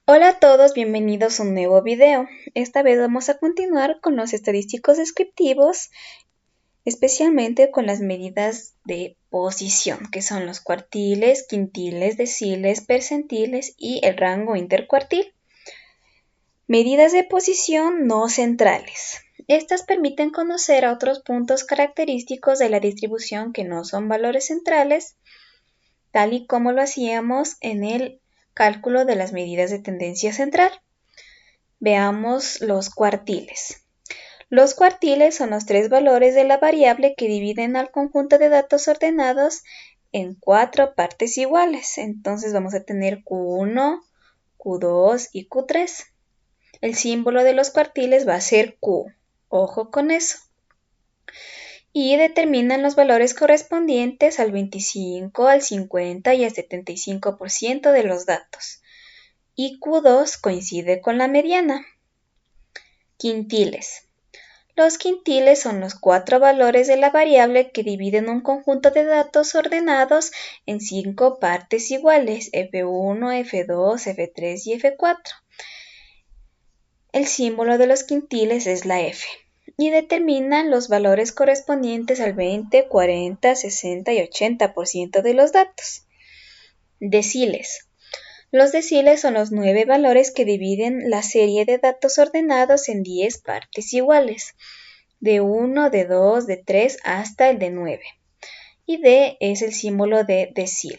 Hola a todos, bienvenidos a un nuevo video. Esta vez vamos a continuar con los estadísticos descriptivos, especialmente con las medidas de posición, que son los cuartiles, quintiles, deciles, percentiles y el rango intercuartil. Medidas de posición no centrales. Estas permiten conocer a otros puntos característicos de la distribución que no son valores centrales, tal y como lo hacíamos en el cálculo de las medidas de tendencia central. Veamos los cuartiles. Los cuartiles son los tres valores de la variable que dividen al conjunto de datos ordenados en cuatro partes iguales. Entonces vamos a tener Q1, Q2 y Q3. El símbolo de los cuartiles va a ser Q. Ojo con eso. Y determinan los valores correspondientes al 25, al 50 y al 75% de los datos. Y Q2 coincide con la mediana. Quintiles. Los quintiles son los cuatro valores de la variable que dividen un conjunto de datos ordenados en cinco partes iguales, F1, F2, F3 y F4. El símbolo de los quintiles es la F y determinan los valores correspondientes al 20, 40, 60 y 80% de los datos. Deciles. Los deciles son los 9 valores que dividen la serie de datos ordenados en 10 partes iguales, de 1, de 2, de 3 hasta el de 9. Y D es el símbolo de decil.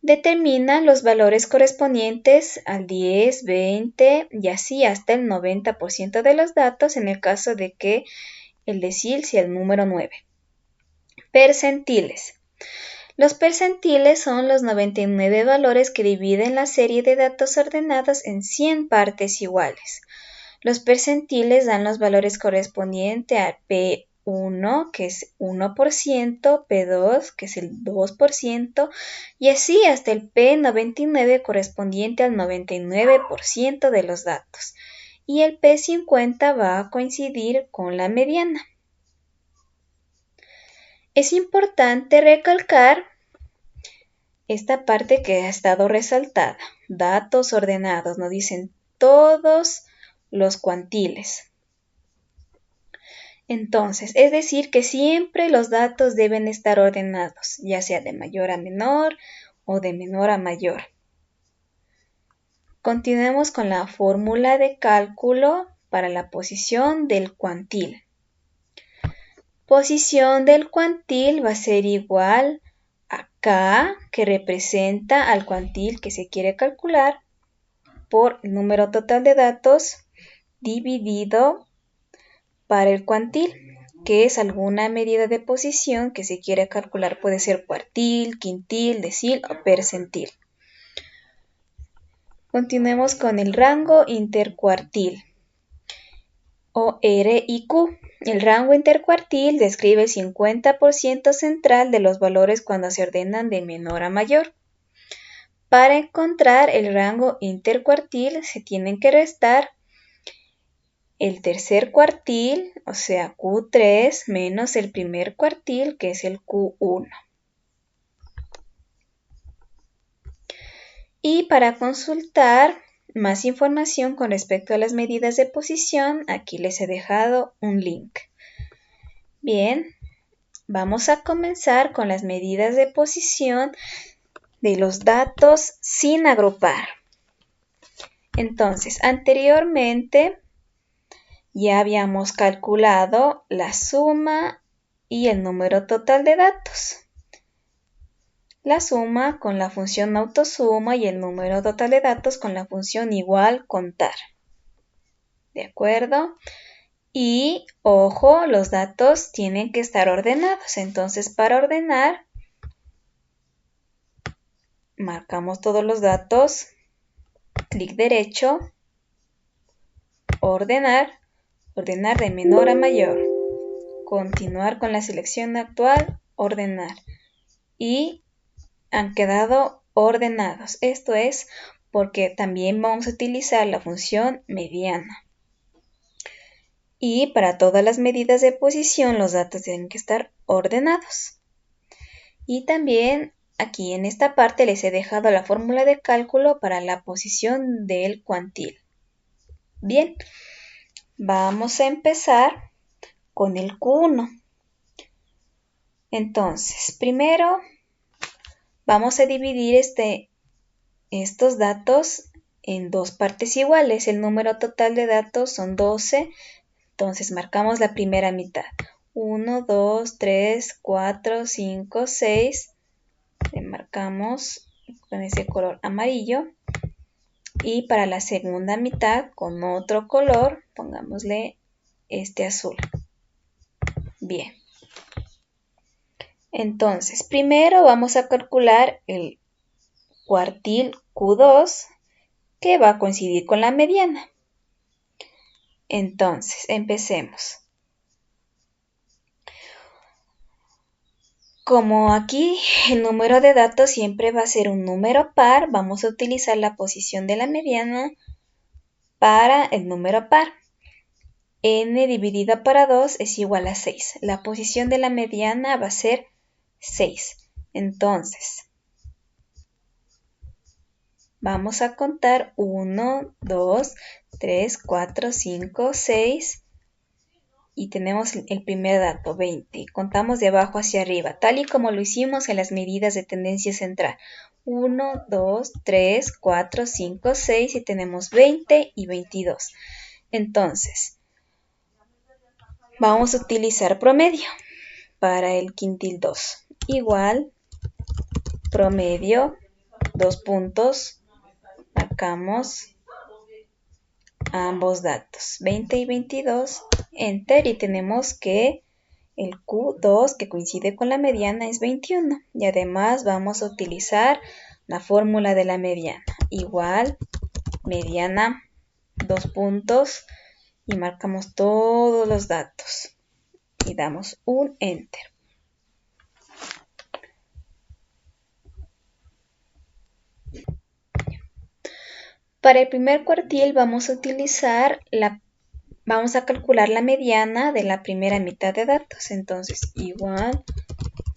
Determina los valores correspondientes al 10, 20 y así hasta el 90% de los datos en el caso de que el decil sea el número 9. Percentiles. Los percentiles son los 99 valores que dividen la serie de datos ordenados en 100 partes iguales. Los percentiles dan los valores correspondientes a P1, que es 1%, P2, que es el 2%, y así hasta el P99 correspondiente al 99% de los datos. Y el P50 va a coincidir con la mediana. Es importante recalcar esta parte que ha estado resaltada. Datos ordenados, nos dicen todos los cuantiles. Entonces, es decir que siempre los datos deben estar ordenados, ya sea de mayor a menor o de menor a mayor. Continuemos con la fórmula de cálculo para la posición del cuantil. Posición del cuantil va a ser igual a K, que representa al cuantil que se quiere calcular, por el número total de datos dividido para el cuantil, que es alguna medida de posición que se quiere calcular. Puede ser cuartil, quintil, decil o percentil. Continuemos con el rango intercuartil, o R y Q. El rango intercuartil describe el 50% central de los valores cuando se ordenan de menor a mayor. Para encontrar el rango intercuartil se tienen que restar el tercer cuartil, o sea Q3, menos el primer cuartil, que es el Q1. Y para consultar más información con respecto a las medidas de posición, aquí les he dejado un link. Bien, vamos a comenzar con las medidas de posición de los datos sin agrupar. Entonces, anteriormente ya habíamos calculado la suma y el número total de datos. La suma con la función autosuma y el número total de datos con la función igual contar. ¿De acuerdo? Y, ojo, los datos tienen que estar ordenados. Entonces, para ordenar, marcamos todos los datos, clic derecho, ordenar, ordenar de menor a mayor, continuar con la selección actual, ordenar. Y han quedado ordenados. Esto es porque también vamos a utilizar la función mediana. Y para todas las medidas de posición los datos tienen que estar ordenados. Y también aquí en esta parte les he dejado la fórmula de cálculo para la posición del cuantil. Bien, vamos a empezar con el Q1. Entonces, primero vamos a dividir estos datos en dos partes iguales. El número total de datos son 12, entonces marcamos la primera mitad. 1, 2, 3, 4, 5, 6. Le marcamos con ese color amarillo. Y para la segunda mitad, con otro color, pongámosle este azul. Bien. Entonces, primero vamos a calcular el cuartil Q2, que va a coincidir con la mediana. Entonces, empecemos. Como aquí el número de datos siempre va a ser un número par, vamos a utilizar la posición de la mediana para el número par. N dividido para 2 es igual a 6. La posición de la mediana va a ser 6. Entonces, vamos a contar 1, 2, 3, 4, 5, 6. Y tenemos el primer dato, 20. Contamos de abajo hacia arriba, tal y como lo hicimos en las medidas de tendencia central. 1, 2, 3, 4, 5, 6 y tenemos 20 y 22. Entonces, vamos a utilizar promedio para el quintil 2. Igual, promedio, 2 puntos, marcamos ambos datos, 20 y 22, enter, y tenemos que el Q2, que coincide con la mediana, es 21. Y además vamos a utilizar la fórmula de la mediana. Igual, mediana, 2 puntos, y marcamos todos los datos. Y damos un enter. Para el primer cuartil vamos a calcular la mediana de la primera mitad de datos. Entonces, igual,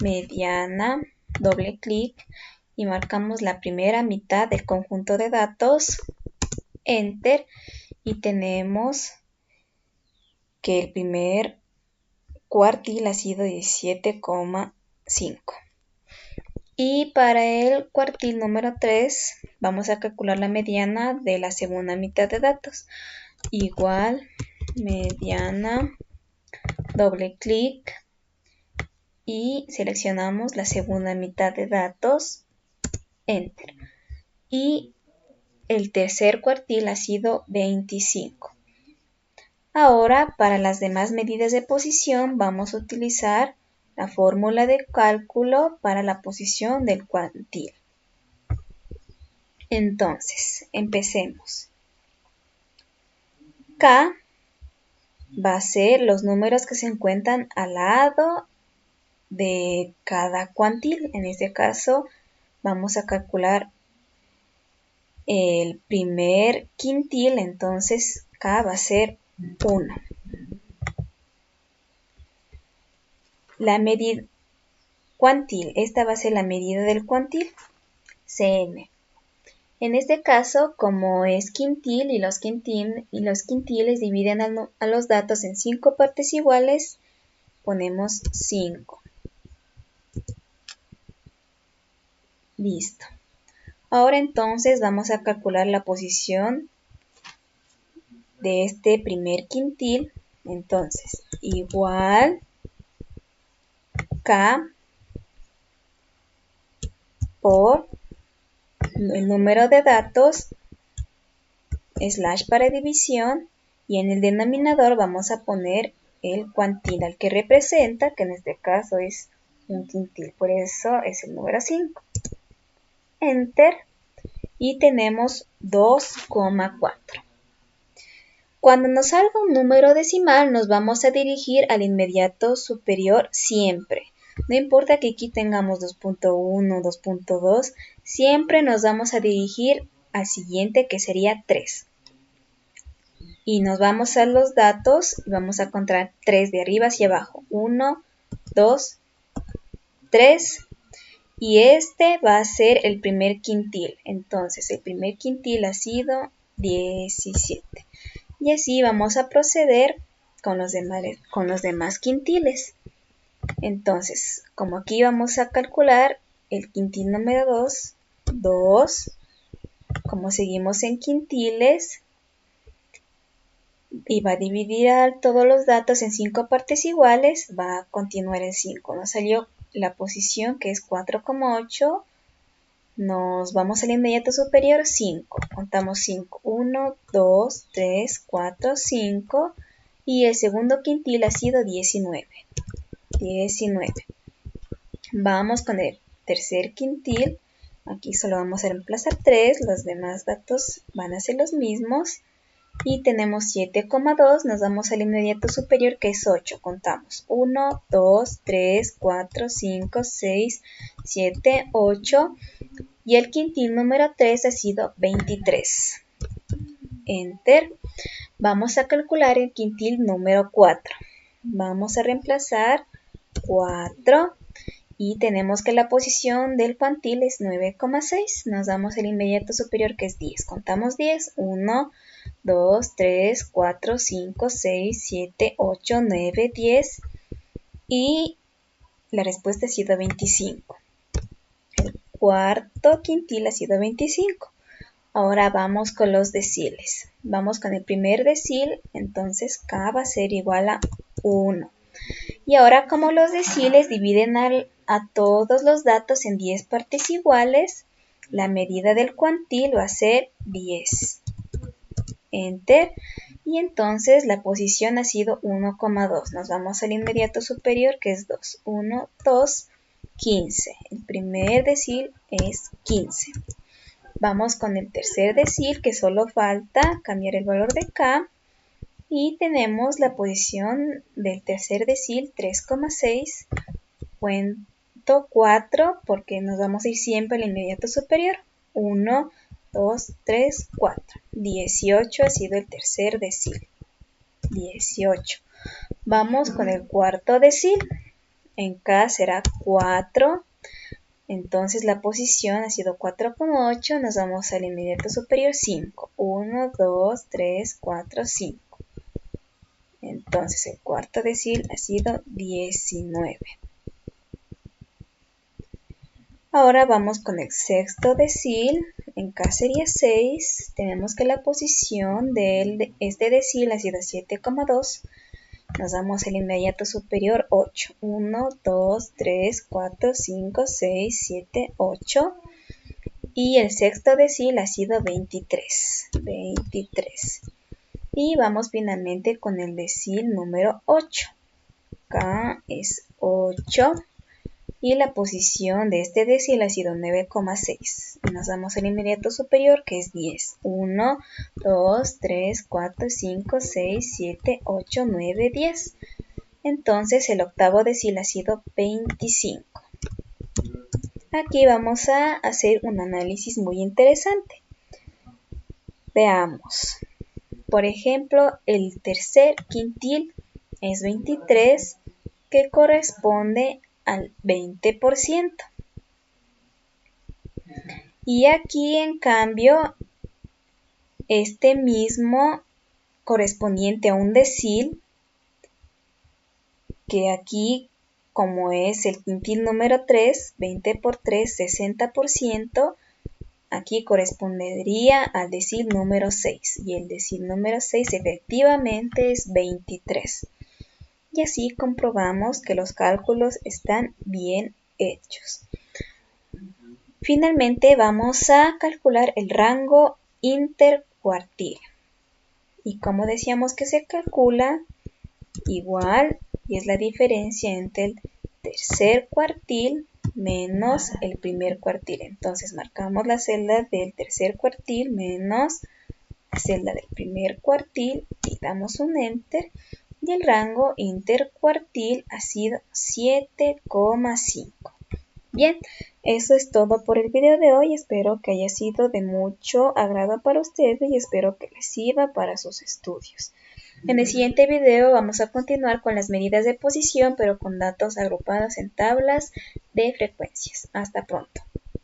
mediana, doble clic y marcamos la primera mitad del conjunto de datos, enter, y tenemos que el primer cuartil ha sido 17,5. Y para el cuartil número 3 vamos a calcular la mediana de la segunda mitad de datos. Igual, mediana, doble clic y seleccionamos la segunda mitad de datos, enter. Y el tercer cuartil ha sido 25. Ahora, para las demás medidas de posición vamos a utilizar la fórmula de cálculo para la posición del cuartil. Entonces, empecemos. K va a ser los números que se encuentran al lado de cada cuantil. En este caso, vamos a calcular el primer quintil, entonces K va a ser 1. La medida cuantil, esta va a ser la medida del cuantil, Cm. En este caso, como es quintil y los quintiles dividen a los datos en 5 partes iguales, ponemos 5. Listo. Ahora entonces vamos a calcular la posición de este primer quintil. Entonces, igual K por el número de datos, slash para división, y en el denominador vamos a poner el cuantil al que representa, que en este caso es un quintil, por eso es el número 5. Enter, y tenemos 2,4. Cuando nos salga un número decimal, nos vamos a dirigir al inmediato superior siempre. No importa que aquí tengamos 2.1, 2.2, siempre nos vamos a dirigir al siguiente, que sería 3. Y nos vamos a los datos y vamos a contar 3 de arriba hacia abajo. 1, 2, 3. Y este va a ser el primer quintil. Entonces, el primer quintil ha sido 17. Y así vamos a proceder con los demás quintiles. Entonces, como aquí vamos a calcular el quintil número 2, 2, como seguimos en quintiles, y va a dividir todos los datos en 5 partes iguales, va a continuar en 5. Nos salió la posición que es 4,8. Nos vamos al inmediato superior, 5. Contamos 5. 1, 2, 3, 4, 5. Y el segundo quintil ha sido 19. 19. Vamos con el tercer quintil. Aquí solo vamos a reemplazar 3. Los demás datos van a ser los mismos. Y tenemos 7,2. Nos vamos al inmediato superior que es 8. Contamos 1, 2, 3, 4, 5, 6, 7, 8. Y el quintil número 3 ha sido 23. Enter. Vamos a calcular el quintil número 4. Vamos a reemplazar 4 y tenemos que la posición del cuantil es 9,6. Nos damos el inmediato superior que es 10. Contamos 10. 1, 2, 3, 4, 5, 6, 7, 8, 9, 10. Y la respuesta ha sido 25. El cuarto quintil ha sido 25. Ahora vamos con los deciles. Vamos con el primer decil, entonces K va a ser igual a 1. Y ahora como los deciles dividen a todos los datos en 10 partes iguales, la medida del cuantil va a ser 10. Enter. Y entonces la posición ha sido 1,2. Nos vamos al inmediato superior que es 2. 1, 2, 15. El primer decil es 15. Vamos con el tercer decil que solo falta cambiar el valor de K. Y tenemos la posición del tercer decil 3,6. Cuento 4 porque nos vamos a ir siempre al inmediato superior. 1, 2, 3, 4. 18 ha sido el tercer decil. 18. Vamos con el cuarto decil. En K será 4. Entonces la posición ha sido 4,8. Nos vamos al inmediato superior 5. 1, 2, 3, 4, 5. Entonces el cuarto decil ha sido 19. Ahora vamos con el sexto decil. En K sería 6. Tenemos que la posición de este decil ha sido 7,2. Nos damos el inmediato superior 8. 1, 2, 3, 4, 5, 6, 7, 8. Y el sexto decil ha sido 23. 23. Y vamos finalmente con el decil número 8. Acá es 8. Y la posición de este decil ha sido 9,6. Nos damos el inmediato superior que es 10. 1, 2, 3, 4, 5, 6, 7, 8, 9, 10. Entonces el octavo decil ha sido 25. Aquí vamos a hacer un análisis muy interesante. Veamos. Por ejemplo, el tercer quintil es 23, que corresponde al 20%. Y aquí, en cambio, este mismo correspondiente a un decil, que aquí, como es el quintil número 3, 20 por 3, 60%, aquí correspondería al decil número 6. Y el decil número 6 efectivamente es 23. Y así comprobamos que los cálculos están bien hechos. Finalmente vamos a calcular el rango intercuartil. Y como decíamos que se calcula igual, y es la diferencia entre el tercer cuartil menos el primer cuartil. Entonces marcamos la celda del tercer cuartil menos la celda del primer cuartil y damos un enter. Y el rango intercuartil ha sido 7,5. Bien, eso es todo por el video de hoy. Espero que haya sido de mucho agrado para ustedes y espero que les sirva para sus estudios. En el siguiente video vamos a continuar con las medidas de posición, pero con datos agrupados en tablas de frecuencias. Hasta pronto.